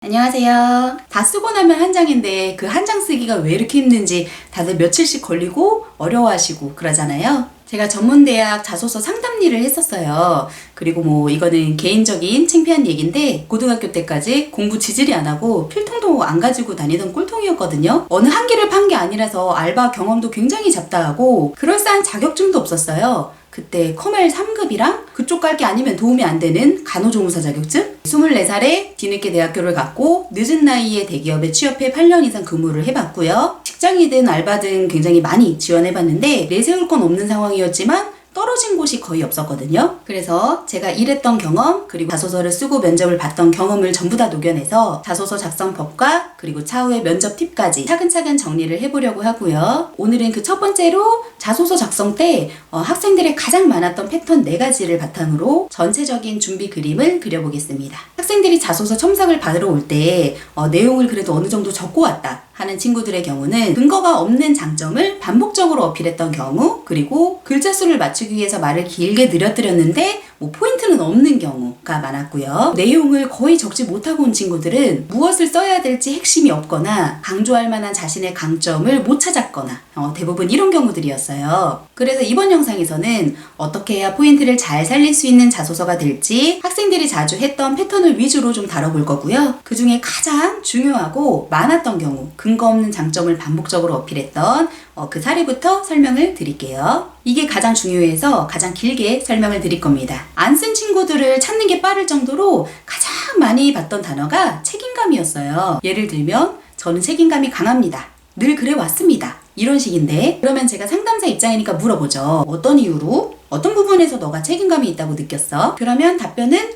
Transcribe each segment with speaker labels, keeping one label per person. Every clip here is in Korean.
Speaker 1: 안녕하세요. 다 쓰고 나면 한 장인데 그 한 장 쓰기가 왜 이렇게 힘든지 다들 며칠씩 걸리고 어려워하시고 그러잖아요. 제가 전문대학 자소서 상담 일을 했었어요. 그리고 이거는 개인적인 창피한 얘기인데 고등학교 때까지 공부 지질이 안 하고 필통도 안 가지고 다니던 꼴통이었거든요. 어느 한 개를 판 게 아니라서 알바 경험도 굉장히 잡다하고 그럴싸한 자격증도 없었어요. 그때 커멜 3급이랑 그쪽 갈 게 아니면 도움이 안 되는 간호조무사 자격증? 24살에 뒤늦게 대학교를 갔고 늦은 나이에 대기업에 취업해 8년 이상 근무를 해봤고요. 직장이든 알바든 굉장히 많이 지원해봤는데 내세울 건 없는 상황이었지만 떨어진 곳이 거의 없었거든요. 그래서 제가 일했던 경험 그리고 자소서를 쓰고 면접을 봤던 경험을 전부 다 녹여내서 자소서 작성법과 그리고 차후의 면접 팁까지 차근차근 정리를 해보려고 하고요. 오늘은 그 첫 번째로 자소서 작성 때 학생들의 가장 많았던 패턴 4가지를 바탕으로 전체적인 준비 그림을 그려보겠습니다. 학생들이 자소서 첨삭을 받으러 올 때 내용을 그래도 어느 정도 적고 왔다 하는 친구들의 경우는 근거가 없는 장점을 반복적으로 어필했던 경우, 그리고 글자 수를 맞추기 위해서 말을 길게 늘어뜨렸는데 포인트는 없는 경우가 많았고요. 내용을 거의 적지 못하고 온 친구들은 무엇을 써야 될지 핵심이 없거나 강조할 만한 자신의 강점을 못 찾았거나 대부분 이런 경우들이었어요. 그래서 이번 영상에서는 어떻게 해야 포인트를 잘 살릴 수 있는 자소서가 될지 학생들이 자주 했던 패턴을 위주로 좀 다뤄볼 거고요. 그 중에 가장 중요하고 많았던 경우, 근거 없는 장점을 반복적으로 어필했던 그 사례부터 설명을 드릴게요. 이게 가장 중요해서 가장 길게 설명을 드릴 겁니다. 안 쓴 친구들을 찾는 게 빠를 정도로 가장 많이 봤던 단어가 책임감이었어요. 예를 들면 저는 책임감이 강합니다. 늘 그래 왔습니다. 이런 식인데 그러면 제가 상담사 입장이니까 물어보죠. 어떤 이유로? 어떤 부분에서 너가 책임감이 있다고 느꼈어? 그러면 답변은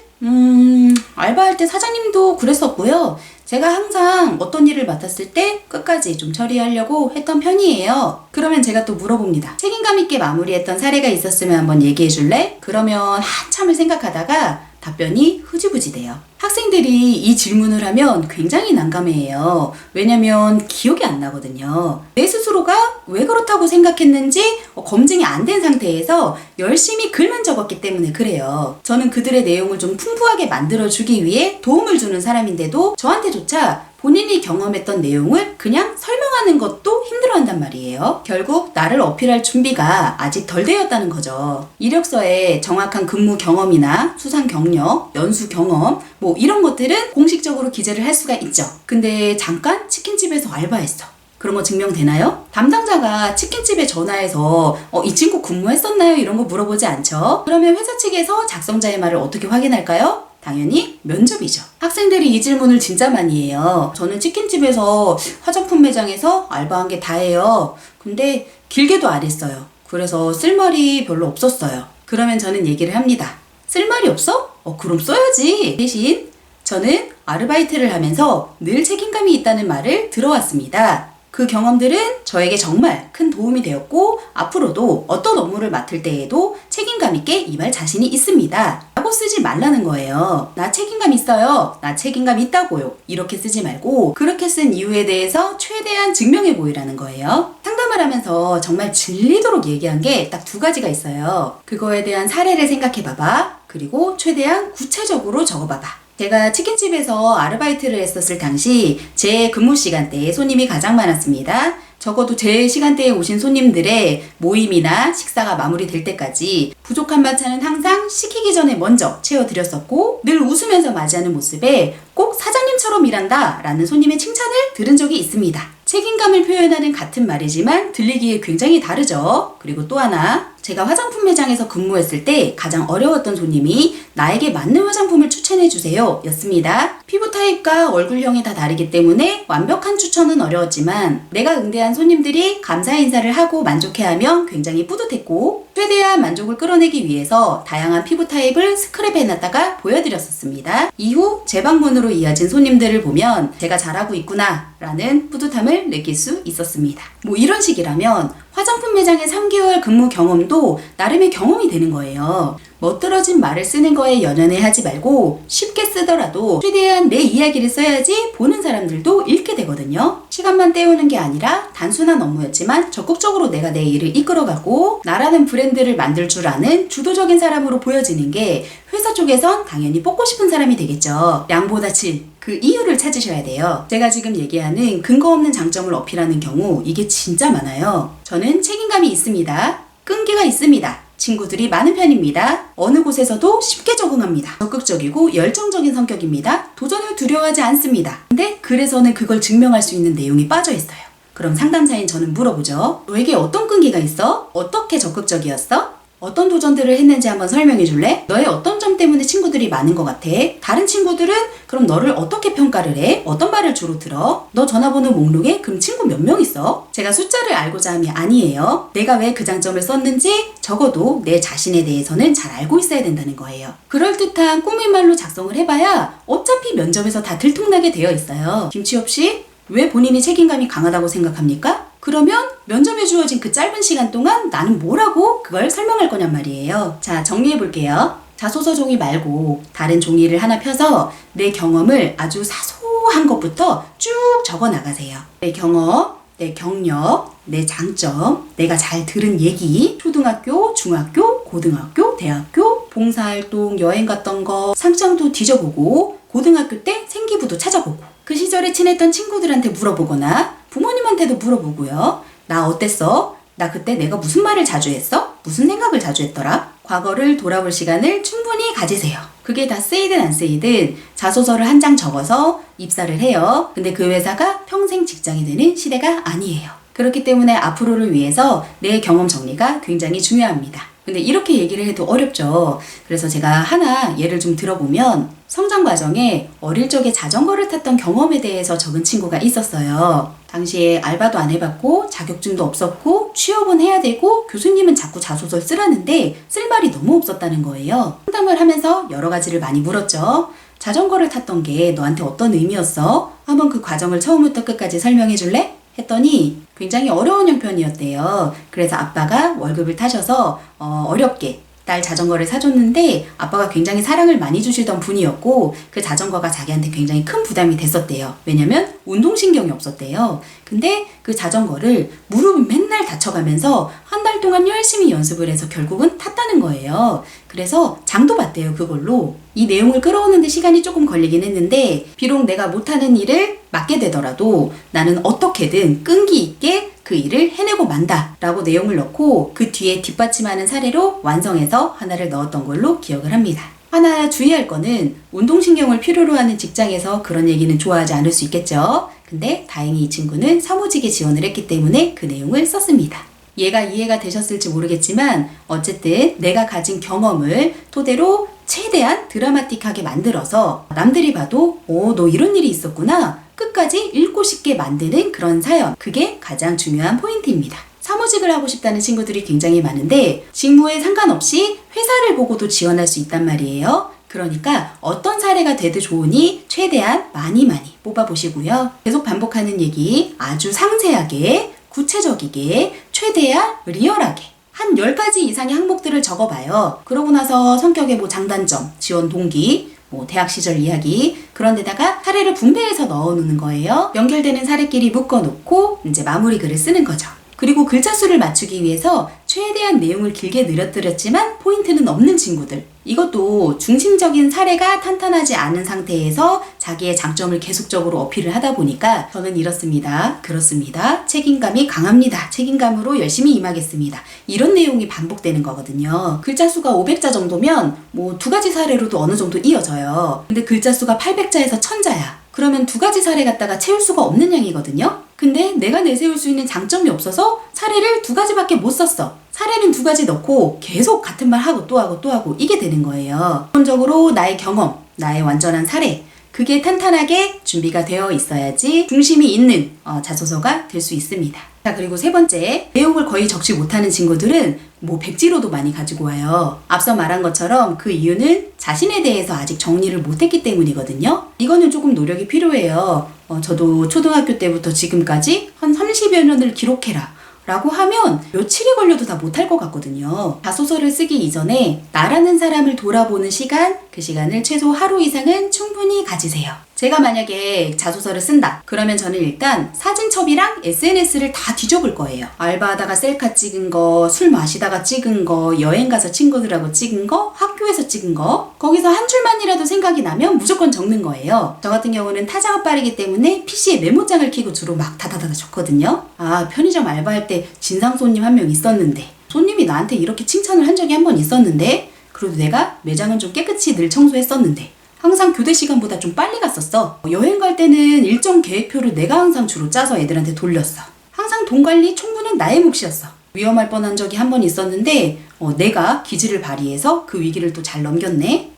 Speaker 1: 알바할 때 사장님도 그랬었고요. 제가 항상 어떤 일을 맡았을 때 끝까지 좀 처리하려고 했던 편이에요. 그러면 제가 또 물어봅니다. 책임감 있게 마무리했던 사례가 있었으면 한번 얘기해 줄래? 그러면 한참을 생각하다가 답변이 흐지부지 돼요. 학생들이 이 질문을 하면 굉장히 난감해해요. 왜냐면 기억이 안 나거든요. 내 스스로가 왜 그렇다고 생각했는지 검증이 안 된 상태에서 열심히 글만 적었기 때문에 그래요. 저는 그들의 내용을 좀 풍부하게 만들어주기 위해 도움을 주는 사람인데도 저한테조차 본인이 경험했던 내용을 그냥 설명하는 것도 힘들어한단 말이에요. 결국 나를 어필할 준비가 아직 덜 되었다는 거죠. 이력서에 정확한 근무 경험이나 수상 경력, 연수 경험 이런 것들은 공식적으로 기재를 할 수가 있죠. 근데 잠깐 치킨집에서 알바했어. 그런 거 증명되나요? 담당자가 치킨집에 전화해서 이 친구 근무했었나요? 이런 거 물어보지 않죠. 그러면 회사 측에서 작성자의 말을 어떻게 확인할까요? 당연히 면접이죠. 학생들이 이 질문을 진짜 많이 해요. 저는 치킨집에서 화장품 매장에서 알바한 게 다예요. 근데 길게도 안 했어요. 그래서 쓸 말이 별로 없었어요. 그러면 저는 얘기를 합니다. 쓸 말이 없어? 그럼 써야지. 대신 저는 아르바이트를 하면서 늘 책임감이 있다는 말을 들어왔습니다. 그 경험들은 저에게 정말 큰 도움이 되었고 앞으로도 어떤 업무를 맡을 때에도 책임감 있게 임할 자신이 있습니다. 라고 쓰지 말라는 거예요. 나 책임감 있어요. 나 책임감 있다고요. 이렇게 쓰지 말고 그렇게 쓴 이유에 대해서 최대한 증명해 보이라는 거예요. 상담을 하면서 정말 질리도록 얘기한 게 딱 2가지가 있어요. 그거에 대한 사례를 생각해 봐봐. 그리고 최대한 구체적으로 적어 봐봐. 제가 치킨집에서 아르바이트를 했었을 당시 제 근무 시간대에 손님이 가장 많았습니다. 적어도 제 시간대에 오신 손님들의 모임이나 식사가 마무리될 때까지 부족한 반찬은 항상 시키기 전에 먼저 채워드렸었고 늘 웃으면서 맞이하는 모습에 꼭 사장님처럼 일한다 라는 손님의 칭찬을 들은 적이 있습니다. 책임감을 표현하는 같은 말이지만 들리기에 굉장히 다르죠. 그리고 또 하나, 제가 화장품 매장에서 근무했을 때 가장 어려웠던 손님이 나에게 맞는 화장품을 추천해주세요 였습니다. 피부 타입과 얼굴형이 다 다르기 때문에 완벽한 추천은 어려웠지만 내가 응대한 손님들이 감사 인사를 하고 만족해하며 굉장히 뿌듯했고 최대한 만족을 끌어내기 위해서 다양한 피부 타입을 스크랩해놨다가 보여드렸었습니다. 이후 재방문으로 이어진 손님들을 보면 제가 잘하고 있구나 라는 뿌듯함을 느낄 수 있었습니다. 이런 식이라면 화장품 매장의 3개월 근무 경험도 나름의 경험이 되는 거예요. 멋들어진 말을 쓰는 거에 연연해 하지 말고 쉽게 쓰더라도 최대한 내 이야기를 써야지 보는 사람들도 읽게 되거든요. 시간만 때우는 게 아니라 단순한 업무였지만 적극적으로 내가 내 일을 이끌어가고 나라는 브랜드를 만들 줄 아는 주도적인 사람으로 보여지는 게 회사 쪽에선 당연히 뽑고 싶은 사람이 되겠죠. 양보다 질. 그 이유를 찾으셔야 돼요. 제가 지금 얘기하는 근거 없는 장점을 어필하는 경우 이게 진짜 많아요. 저는 책임감이 있습니다. 끈기가 있습니다. 친구들이 많은 편입니다. 어느 곳에서도 쉽게 적응합니다. 적극적이고 열정적인 성격입니다. 도전을 두려워하지 않습니다. 근데 그래서는 그걸 증명할 수 있는 내용이 빠져 있어요. 그럼 상담사인 저는 물어보죠. 너에게 어떤 끈기가 있어? 어떻게 적극적이었어? 어떤 도전들을 했는지 한번 설명해 줄래? 너의 어떤 점 때문에 친구들이 많은 것 같아? 다른 친구들은 그럼 너를 어떻게 평가를 해? 어떤 말을 주로 들어? 너 전화번호 목록에 그럼 친구 몇 명 있어? 제가 숫자를 알고자 함이 아니에요. 내가 왜 그 장점을 썼는지 적어도 내 자신에 대해서는 잘 알고 있어야 된다는 거예요. 그럴듯한 꾸민말로 작성을 해봐야 어차피 면접에서 다 들통나게 되어 있어요. 김치 없이 왜 본인이 책임감이 강하다고 생각합니까? 그러면 면접에 주어진 그 짧은 시간 동안 나는 뭐라고 그걸 설명할 거냔 말이에요. 자, 정리해 볼게요. 자소서 종이 말고 다른 종이를 하나 펴서 내 경험을 아주 사소한 것부터 쭉 적어 나가세요. 내 경험, 내 경력, 내 장점, 내가 잘 들은 얘기, 초등학교, 중학교, 고등학교, 대학교, 봉사활동, 여행 갔던 거, 상장도 뒤져보고 고등학교 때 생기부도 찾아보고 그 시절에 친했던 친구들한테 물어보거나 부모님한테도 물어보고요. 나 어땠어? 나 그때 내가 무슨 말을 자주 했어? 무슨 생각을 자주 했더라? 과거를 돌아볼 시간을 충분히 가지세요. 그게 다 쓰이든 안 쓰이든 자소서를 한 장 적어서 입사를 해요. 근데 그 회사가 평생 직장이 되는 시대가 아니에요. 그렇기 때문에 앞으로를 위해서 내 경험 정리가 굉장히 중요합니다. 근데 이렇게 얘기를 해도 어렵죠. 그래서 제가 하나 예를 좀 들어보면 성장 과정에 어릴 적에 자전거를 탔던 경험에 대해서 적은 친구가 있었어요. 당시에 알바도 안 해봤고 자격증도 없었고 취업은 해야 되고 교수님은 자꾸 자소서 쓰라는데 쓸 말이 너무 없었다는 거예요. 상담을 하면서 여러 가지를 많이 물었죠. 자전거를 탔던 게 너한테 어떤 의미였어? 한번 그 과정을 처음부터 끝까지 설명해 줄래? 했더니 굉장히 어려운 형편이었대요. 그래서 아빠가 월급을 타셔서 어렵게 딸 자전거를 사줬는데 아빠가 굉장히 사랑을 많이 주시던 분이었고 그 자전거가 자기한테 굉장히 큰 부담이 됐었대요. 왜냐면 운동신경이 없었대요. 근데 그 자전거를 무릎이 맨날 다쳐가면서 한 달 동안 열심히 연습을 해서 결국은 탔다는 거예요. 그래서 장도 봤대요, 그걸로. 이 내용을 끌어오는데 시간이 조금 걸리긴 했는데 비록 내가 못하는 일을 맡게 되더라도 나는 어떻게든 끈기 있게 그 일을 해내고 만다 라고 내용을 넣고 그 뒤에 뒷받침하는 사례로 완성해서 하나를 넣었던 걸로 기억을 합니다. 하나 주의할 거는 운동신경을 필요로 하는 직장에서 그런 얘기는 좋아하지 않을 수 있겠죠. 근데 다행히 이 친구는 사무직에 지원을 했기 때문에 그 내용을 썼습니다. 얘가 이해가 되셨을지 모르겠지만 어쨌든 내가 가진 경험을 토대로 최대한 드라마틱하게 만들어서 남들이 봐도 너 이런 일이 있었구나 끝까지 읽고 싶게 만드는 그런 사연, 그게 가장 중요한 포인트입니다. 사무직을 하고 싶다는 친구들이 굉장히 많은데 직무에 상관없이 회사를 보고도 지원할 수 있단 말이에요. 그러니까 어떤 사례가 돼도 좋으니 최대한 많이 뽑아보시고요. 계속 반복하는 얘기 아주 상세하게 구체적이게 최대한 리얼하게 한 10가지 이상의 항목들을 적어봐요. 그러고 나서 성격의 장단점, 지원 동기, 대학 시절 이야기 그런 데다가 사례를 분배해서 넣어놓는 거예요. 연결되는 사례끼리 묶어놓고 이제 마무리 글을 쓰는 거죠. 그리고 글자 수를 맞추기 위해서 최대한 내용을 길게 늘어뜨렸지만 포인트는 없는 친구들. 이것도 중심적인 사례가 탄탄하지 않은 상태에서 자기의 장점을 계속적으로 어필을 하다 보니까 저는 이렇습니다. 그렇습니다. 책임감이 강합니다. 책임감으로 열심히 임하겠습니다. 이런 내용이 반복되는 거거든요. 글자 수가 500자 정도면 2가지 사례로도 어느 정도 이어져요. 근데 글자 수가 800자에서 1000자야. 그러면 2가지 사례 갖다가 채울 수가 없는 양이거든요. 근데 내가 내세울 수 있는 장점이 없어서 사례를 2가지밖에 못 썼어. 사례는 2가지 넣고 계속 같은 말 하고 또 하고 이게 되는 거예요. 기본적으로 나의 경험, 나의 완전한 사례 그게 탄탄하게 준비가 되어 있어야지 중심이 있는 자소서가 될 수 있습니다. 자, 그리고 세 번째, 내용을 거의 적지 못하는 친구들은 백지로도 많이 가지고 와요. 앞서 말한 것처럼 그 이유는 자신에 대해서 아직 정리를 못했기 때문이거든요. 이거는 조금 노력이 필요해요. 저도 초등학교 때부터 지금까지 한 30여 년을 기록해라 라고 하면 며칠이 걸려도 다 못할 것 같거든요. 자소서를 쓰기 이전에 나라는 사람을 돌아보는 시간, 그 시간을 최소 하루 이상은 충분히 가지세요. 제가 만약에 자소서를 쓴다. 그러면 저는 일단 사진첩이랑 SNS를 다 뒤져볼 거예요. 알바하다가 셀카 찍은 거, 술 마시다가 찍은 거, 여행 가서 친구들하고 찍은 거, 학교에서 찍은 거. 거기서 한 줄만이라도 생각이 나면 무조건 적는 거예요. 저 같은 경우는 타자가 빠르기 때문에 PC에 메모장을 켜고 주로 막 다다다다 적거든요. 아, 편의점 알바할 때 진상 손님 한 명 있었는데 손님이 나한테 이렇게 칭찬을 한 적이 한 번 있었는데 그래도 내가 매장은 좀 깨끗이 늘 청소했었는데 항상 교대 시간보다 좀 빨리 갔었어. 여행 갈 때는 일정 계획표를 내가 항상 주로 짜서 애들한테 돌렸어. 항상 돈 관리 총무는 나의 몫이었어. 위험할 뻔한 적이 한 번 있었는데 내가 기지를 발휘해서 그 위기를 또 잘 넘겼네.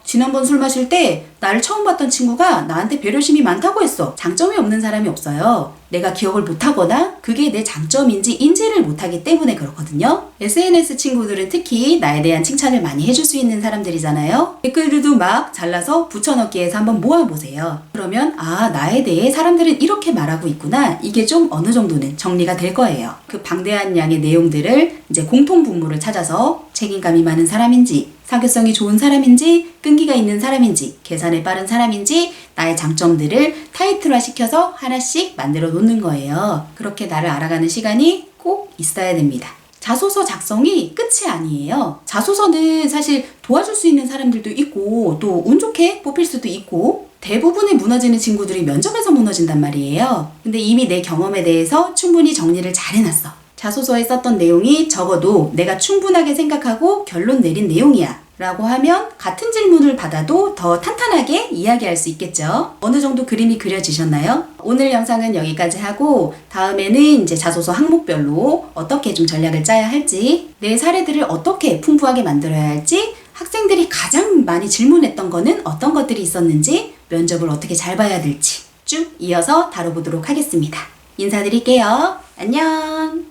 Speaker 1: 지난번 술 마실 때 나를 처음 봤던 친구가 나한테 배려심이 많다고 했어. 장점이 없는 사람이 없어요. 내가 기억을 못하거나 그게 내 장점인지 인지를 못하기 때문에 그렇거든요. SNS 친구들은 특히 나에 대한 칭찬을 많이 해줄 수 있는 사람들이잖아요. 댓글들도 막 잘라서 붙여넣기 해서 한번 모아보세요. 그러면 나에 대해 사람들은 이렇게 말하고 있구나. 이게 좀 어느 정도는 정리가 될 거예요. 그 방대한 양의 내용들을 이제 공통 분모를 찾아서 책임감이 많은 사람인지, 사교성이 좋은 사람인지, 끈기가 있는 사람인지, 계산에 빠른 사람인지 나의 장점들을 타이틀화 시켜서 하나씩 만들어 놓는 거예요. 그렇게 나를 알아가는 시간이 꼭 있어야 됩니다. 자소서 작성이 끝이 아니에요. 자소서는 사실 도와줄 수 있는 사람들도 있고 또 운 좋게 뽑힐 수도 있고 대부분의 무너지는 친구들이 면접에서 무너진단 말이에요. 근데 이미 내 경험에 대해서 충분히 정리를 잘 해놨어. 자소서에 썼던 내용이 적어도 내가 충분하게 생각하고 결론 내린 내용이야 라고 하면 같은 질문을 받아도 더 탄탄하게 이야기할 수 있겠죠. 어느 정도 그림이 그려지셨나요? 오늘 영상은 여기까지 하고 다음에는 이제 자소서 항목별로 어떻게 좀 전략을 짜야 할지, 내 사례들을 어떻게 풍부하게 만들어야 할지, 학생들이 가장 많이 질문했던 거는 어떤 것들이 있었는지, 면접을 어떻게 잘 봐야 될지 쭉 이어서 다뤄보도록 하겠습니다. 인사드릴게요. 안녕.